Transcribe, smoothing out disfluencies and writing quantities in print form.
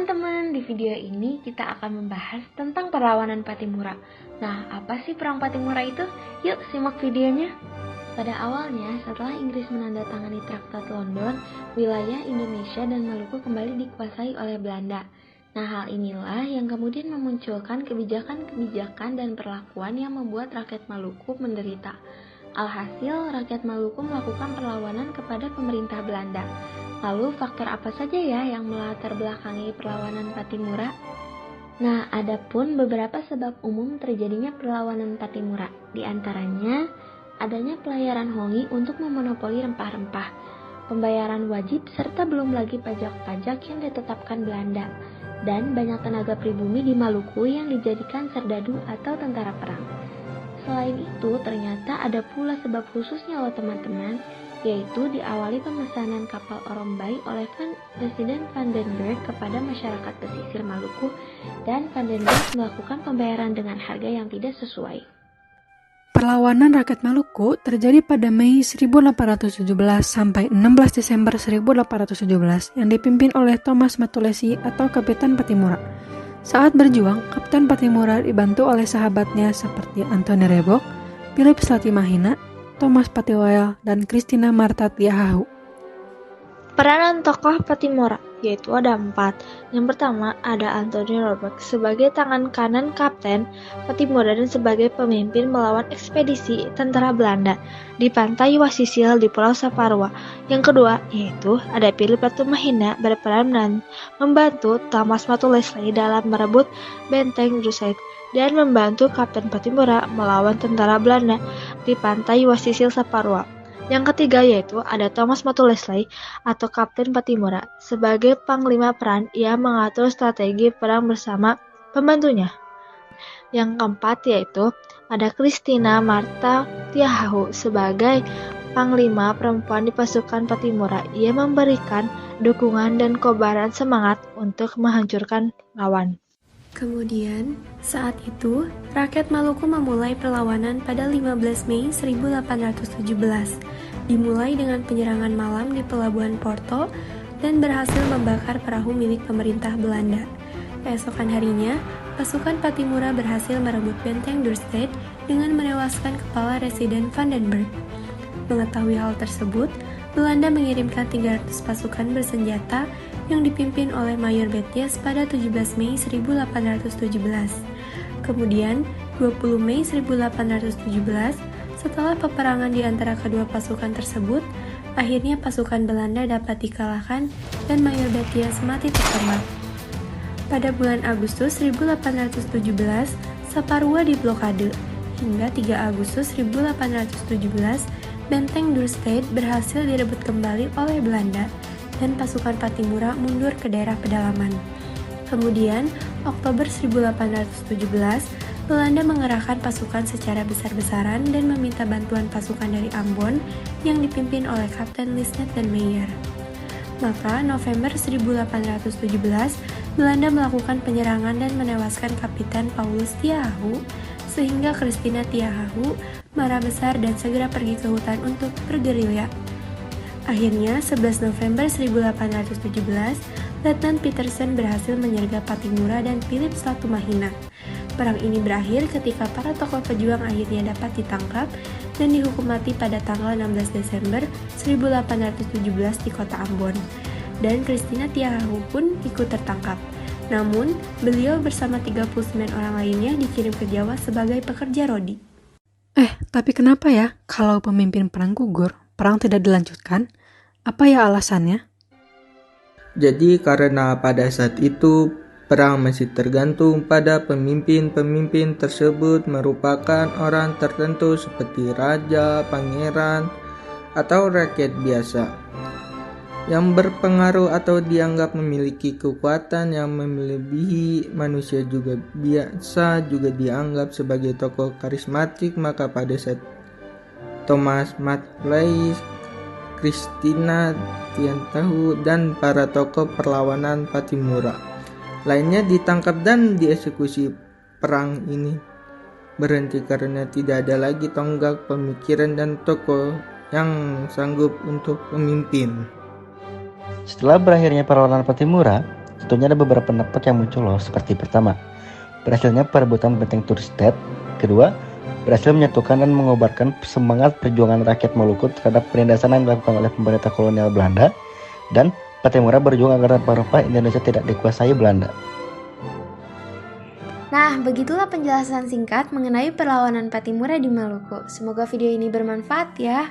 teman-teman, di video ini kita akan membahas tentang perlawanan Pattimura. Nah, apa sih perang Pattimura itu? Yuk simak videonya. Pada awalnya, setelah Inggris menandatangani Traktat London, wilayah Indonesia dan Maluku kembali dikuasai oleh Belanda. Nah, hal inilah yang kemudian memunculkan kebijakan-kebijakan dan perlakuan yang membuat rakyat Maluku menderita. Alhasil, rakyat Maluku melakukan perlawanan kepada pemerintah Belanda. Lalu, faktor apa saja ya yang melatar belakangi perlawanan Pattimura? Nah, ada pun beberapa sebab umum terjadinya perlawanan Pattimura. Di antaranya, adanya pelayaran Hongi untuk memonopoli rempah-rempah, pembayaran wajib serta belum lagi pajak-pajak yang ditetapkan Belanda, dan banyak tenaga pribumi di Maluku yang dijadikan serdadu atau tentara perang. Selain itu, ternyata ada pula sebab khususnya loh teman-teman, yaitu diawali pemesanan kapal Orombai oleh Presiden Vandenberg kepada masyarakat pesisir Maluku, dan Vandenberg melakukan pembayaran dengan harga yang tidak sesuai. Perlawanan rakyat Maluku terjadi pada Mei 1817 sampai 16 Desember 1817 yang dipimpin oleh Thomas Matulesi atau Kapitan Pattimura. Saat berjuang, Kapten Pattimura dibantu oleh sahabatnya seperti Anthony Rebok, Philip Slatimahina, Thomas Patiwayal, dan Christina Martha Tiahahu. Peranan tokoh Pattimura yaitu ada 4. Yang pertama ada Anthony Rebok sebagai tangan kanan Kapten Pattimura dan sebagai pemimpin melawan ekspedisi tentara Belanda di pantai Wasisil di Pulau Saparua. Yang kedua yaitu ada Philip Slatimahina berperan membantu Thomas Matulesi dalam merebut benteng Druset dan membantu Kapten Pattimura melawan tentara Belanda di pantai Wasisil Saparua. Yang ketiga yaitu ada Thomas Matulesi atau Kapten Pattimura sebagai panglima peran, ia mengatur strategi perang bersama pembantunya. Yang keempat yaitu ada Christina Martha Tiahahu sebagai panglima perempuan di pasukan Pattimura, ia memberikan dukungan dan kobaran semangat untuk menghancurkan lawan. Kemudian, saat itu, rakyat Maluku memulai perlawanan pada 15 Mei 1817, dimulai dengan penyerangan malam di Pelabuhan Porto dan berhasil membakar perahu milik pemerintah Belanda. Keesokan harinya, pasukan Pattimura berhasil merebut benteng Dorset dengan menewaskan kepala Residen Vandenberg. Mengetahui hal tersebut, Belanda mengirimkan 300 pasukan bersenjata yang dipimpin oleh Mayor Betias pada 17 Mei 1817. Kemudian, 20 Mei 1817, setelah peperangan di antara kedua pasukan tersebut, akhirnya pasukan Belanda dapat dikalahkan dan Mayor Betias mati tertembak. Pada bulan Agustus 1817, Saparua diblokade. Hingga 3 Agustus 1817, benteng Dorset berhasil direbut kembali oleh Belanda dan pasukan Pattimura mundur ke daerah pedalaman. Kemudian, Oktober 1817, Belanda mengerahkan pasukan secara besar-besaran dan meminta bantuan pasukan dari Ambon yang dipimpin oleh Kapten Lisnet dan Meyer. Maka, November 1817, Belanda melakukan penyerangan dan menewaskan Kapitan Paulus Tiahahu, sehingga Christina Tiahahu marah besar dan segera pergi ke hutan untuk bergerilya. Akhirnya, 11 November 1817, Letnan Petersen berhasil menyergap Pattimura dan Philip Slatimahina. Perang ini berakhir ketika para tokoh pejuang akhirnya dapat ditangkap dan dihukum mati pada tanggal 16 Desember 1817 di kota Ambon. Dan Christina Tiahahu pun ikut tertangkap. Namun, beliau bersama 39 orang lainnya dikirim ke Jawa sebagai pekerja rodi. Tapi kenapa ya kalau pemimpin perang gugur, perang tidak dilanjutkan? Apa ya alasannya? Jadi karena pada saat itu perang masih tergantung pada pemimpin tersebut merupakan orang tertentu seperti raja, pangeran, atau rakyat biasa yang berpengaruh atau dianggap memiliki kekuatan yang melebihi manusia juga dianggap sebagai tokoh karismatik. Maka pada saat Thomas Matulesi, Christina Tiahahu, dan para tokoh perlawanan Pattimura lainnya ditangkap dan dieksekusi, perang ini berhenti karena tidak ada lagi tonggak pemikiran dan tokoh yang sanggup untuk memimpin. Setelah berakhirnya perlawanan Pattimura, 1 tentunya ada beberapa pendapat yang muncul loh, seperti pertama, berhasilnya perebutan benteng Turstedt. Kedua, berhasil menyatukan dan mengobarkan semangat perjuangan rakyat Maluku terhadap penindasan yang dilakukan oleh pemerintah kolonial Belanda. Dan Pattimura berjuang agar rempah-rempah Indonesia tidak dikuasai Belanda. Nah, begitulah penjelasan singkat mengenai perlawanan Pattimura di Maluku. Semoga video ini bermanfaat ya.